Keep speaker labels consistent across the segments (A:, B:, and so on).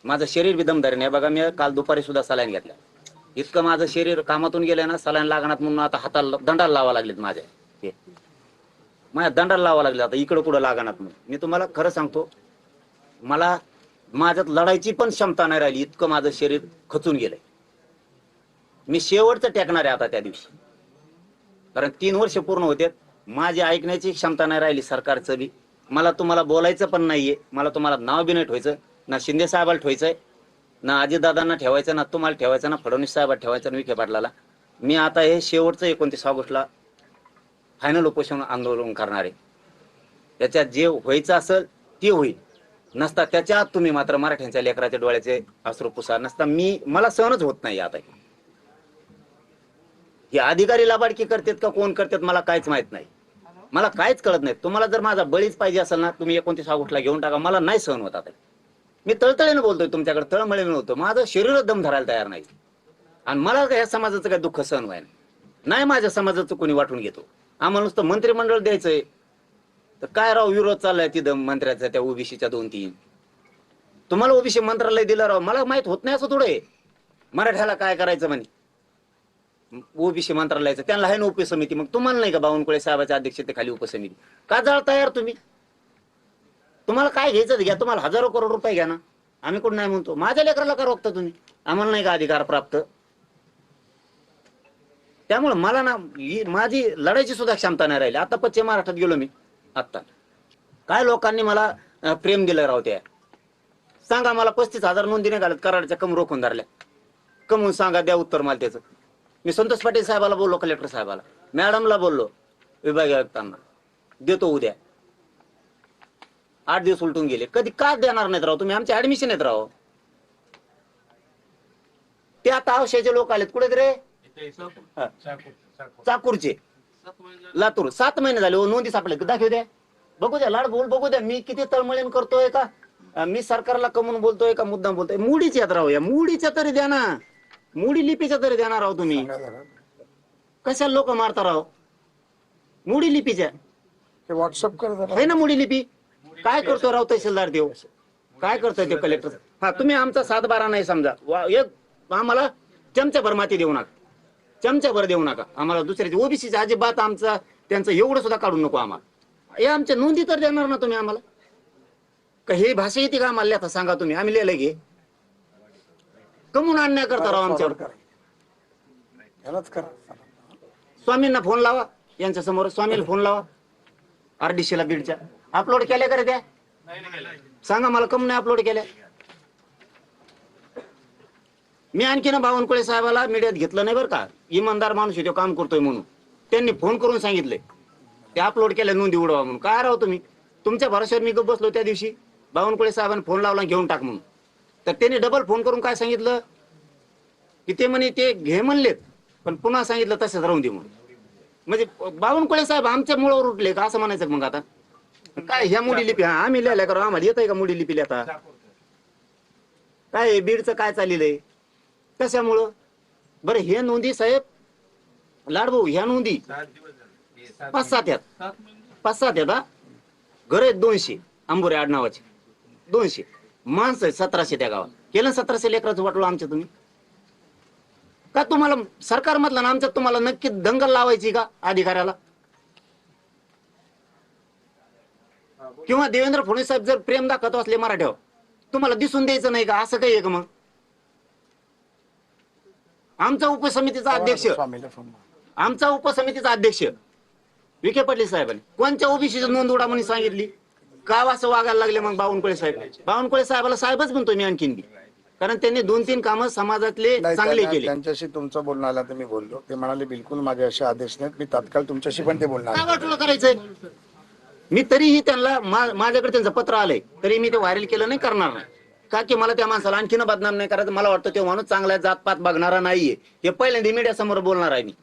A: माझं शरीर बी दमदारी नाही बघा. मी काल दुपारी सुद्धा सलाईन घेतल्या. इतकं माझं शरीर कामातून गेलं ना, सलाईन लागणार म्हणून आता हाताला दंडाला लावा लागलेत माझ्या. हे माझ्या दंडाला लावा लागले आता, इकडं कुठं लागणार म्हणून. मी तुम्हाला खरं सांगतो, मला माझ्यात लढायची पण क्षमता नाही राहिली, इतकं माझं शरीर खचून गेलंय. मी शेवटचं टेकणार आहे आता त्या दिवशी, कारण 3 वर्ष पूर्ण होते. माझी ऐकण्याची क्षमता नाही राहिली सरकारचं बी. मला तुम्हाला बोलायचं पण नाहीये. मला तुम्हाला नाव बी नाही ठेवायचं, ना शिंदे साहेबाला ठेवायचंय, ना अजितदादांना ठेवायचं, ना तुम्हाला ठेवायचं, ना फडणवीस साहेबाला ठेवायचं, ना विखे पाटलाला. मी आता हे शेवटचं 29 ऑगस्टला फायनल उपोषण आंदोलन करणार आहे. त्याच्यात जे व्हायचं असेल ते होईल. नसता त्याच्यात तुम्ही मात्र मराठ्यांच्या लेकराच्या डोळ्याचे अश्रू पुसा. नसता मला सहनच होत नाही आता. हे अधिकारी लाबाडकी करतात का कोण करतात मला काहीच माहित नाही. मला काहीच कळत नाही. तुम्हाला जर माझा बळीच पाहिजे असेल ना, तुम्ही 29 ऑगस्टला घेऊन टाका. मला नाही सहन होत आता. मी तळतळीने बोलतोय तुमच्याकडे, तळमळीने नव्हतं. माझं शरीरच दम धरायला तयार नाही. आणि मला या समाजाचं काय दुःख सहन व्हाय नाही. माझ्या समाजाचं कोणी वाटून घेतो. आम्हाला नुसतं मंत्रिमंडळ द्यायचंय तर काय राव विरोध चाललाय तिथं मंत्र्याचा, त्या ओबीसीच्या 2-3. तुम्हाला ओबीसी मंत्रालय दिलं राव, मला माहित होत नाही असं थोडं आहे. मराठ्याला काय करायचं म्हणे ओबीसी मंत्रालयाचं, त्यांना आहे ना उपसमिती. मग तुम्हाला नाही का बावनकुळे साहेबाच्या अध्यक्षतेखाली उपसमिती? का जळता यार तुम्ही? तुम्हाला काय घ्यायचं घ्या, तुम्हाला हजारो करोड रुपये घ्या ना, आम्ही कोण नाही म्हणतो. माझ्या लेकराला का रोखता तुम्ही? आम्हाला नाही का अधिकार प्राप्त? त्यामुळे मला ना माझी लढायची सुद्धा क्षमता नाही राहिली. आता पश्चिम महाराष्ट्रात गेलो मी. आता काय लोकांनी मला प्रेम दिलं राव. त्या सांगा मला 35,000 नोंदी नाही घालत कराडच्या, कम रोखून धरल्या. कमून सांगा, द्या उत्तर मला त्याचं. मी संतोष पाटील साहेबाला बोललो, कलेक्टर साहेबाला, मॅडमला बोललो, विभागीय आयुक्तांना, देतो उद्या. 8 दिवस उलटून गेले. कधी का देणार नाहीत राव तुम्ही? आमचे ऍडमिशन आहेत राव. ते आता आवश्याचे लोक आलेत. कुठे रे? चाकूरचे, लातूर. 7 महिने झाले नोंदी सापडले. दाखवू द्या, बघू द्या, लाड बोल बघू द्या. मी किती तळमळीन करतोय का, मी सरकारला कमवून बोलतोय का मुद्दाम बोलतोय? मुडीच येत राव. या मुडीच्या तरी द्या ना, मुडी लिपीच्या तरी देणार राव तुम्ही. कशाला लोक मारता राव मुडी लिपीच्या?
B: व्हॉट्सअप कर
A: आहे ना मुडी लिपी. काय करतो राव तहसीलदार देव? काय करतोय ते कलेक्टर? हा, तुम्ही आमचा 7-12 नाही समजा. एक आम्हाला चमच्याभर माती देऊ नका, चमच्याभर देऊ नका आम्हाला. दुसऱ्याची ओबीसीची अजिबात आमचा त्यांचं एवढं सुद्धा काढू नको आम्हाला. हे आमच्या नोंदी तर देणार ना तुम्ही आम्हाला? का हे भाषा येते का आम्हाला? आता सांगा तुम्ही, आम्ही लिहिलं घे. कमून अन्याय करता राव आमच्यावर. स्वामींना फोन लावा, यांच्या समोर स्वामीला फोन लावा. RDC ला बीडच्या अपलोड केल्या का रे त्या? सांगा मला, कम नाही अपलोड केल्या? मी आणखी ना बावनकुळे साहेबाला मीडियात घेतलं नाही बरं का. इमानदार माणूस आहे तो, काम करतोय म्हणून. त्यांनी फोन करून सांगितलंय ते अपलोड केल्या, नोंदी उडवा म्हणून. काय राव तुम्ही? तुमच्या भरोश्यावर मी गप बसलो. त्या दिवशी बावनकुळे साहेबांनी फोन लावला, घेऊन टाक म्हणून. तर त्यांनी डबल फोन करून काय सांगितलं की ते म्हणे ते घे म्हणलेत, पण पुन्हा सांगितलं तसंच राहून दे म्हणून. म्हणजे बावनकुळे साहेब आमच्या मुळावर उठले का असं म्हणायचं? मग आता काय ह्या मुडी लिपी? हा, आम्ही लिहिल्या करू, आम्हाला येत आहे का मुडी लिपी लिहिता? काय बीडचं काय चाललेलं आहे? कशामुळं बरं? हे नोंदी साहेब लाडभाऊ, ह्या नोंदी 5-7 आहेत. 5-7 आहेत. हा, घर आहेत 200 अंबुरे आडनावाचे. 200 माणसं आहेत, 1700 त्या गावात. केलं 1700 लेकराचं वाटलं आमच्या तुम्ही? का तुम्हाला सरकार मधला ना आमच्यात तुम्हाला नक्की दंगल लावायची का अधिकाऱ्याला? किंवा देवेंद्र फडणवीस साहेब जर प्रेम दाखवत असले मराठ्यावर, तुम्हाला दिसून द्यायचं नाही का? असं काही आहे का? मग आमचा उपसमितीचा अध्यक्ष विखे पाटील साहेबांनी कोणत्या ओबीसीची नोंद उडा म्हणून सांगितली? का असं वागायला लागले मग बावनकुळे साहेब? बावनकुळे साहेबाला साहेबच म्हणतोय मी आणखीन बी, कारण त्यांनी 2-3 कामं समाजातले चांगले केले.
B: त्यांच्याशी तुमचं बोलणं आलं तर मी बोललो. ते म्हणाले बिलकुल माझे असे आदेश नाहीत. मी तात्काळ तुमच्याशी पण ते बोलणार.
A: काय वाटलं करायचंय? मी तरीही त्यांना माझ्याकडे त्यांचं पत्र आलंय तरी मी ते व्हायरल केलं नाही, करणार नाही. का की मला त्या माणसाला आणखीन बदनाम नाही करायचं. मला वाटतं तो माणूस चांगला जातपात बघणारा नाहीये. हे पहिल्यांदा मीडिया समोर बोलणार आहे मी.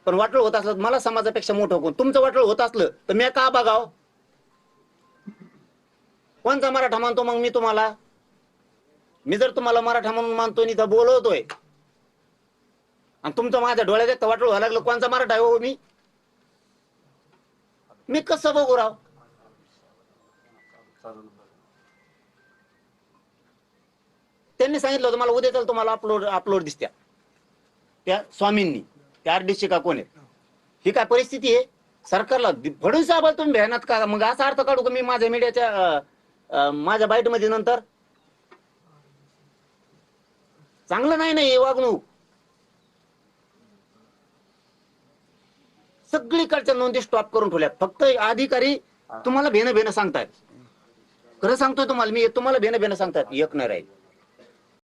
A: पण वाटलं होत असलं मला समाजापेक्षा मोठं कोण? तुमचं वाटलं होत असलं तर मी का बघाव? कोणचा मराठा मानतो मग मी तुम्हाला? मी जर तुम्हाला मराठा म्हणून मानतो आणि इथं बोलवतोय आणि तुमचं माझ्या डोळ्यात एक वाटलं व्हायला लागलं कोणचा मराठा आहे हो मी कसं बघू राव? त्यांनी सांगितलं होतं मला उद्या तुम्हाला अपलोड दिसत्या त्या स्वामींनी, त्या आरडीसी का कोण आहेत. ही काय परिस्थिती आहे सरकारला? फडणवीस साहेबाला तुम्ही भयानात का? मग असा अर्थ काढू का मी माझ्या मीडियाच्या माझ्या बाईट मध्ये नंतर? चांगलं नाही ना हे वागणूक. सगळीकडच्या नोंदी स्टॉप करून ठेवल्यात. फक्त अधिकारी तुम्हाला भेणं सांगतायत. खरं सांगतोय तुम्हाला मी, तुम्हाला भेणं सांगतायत, एक नाही राहील.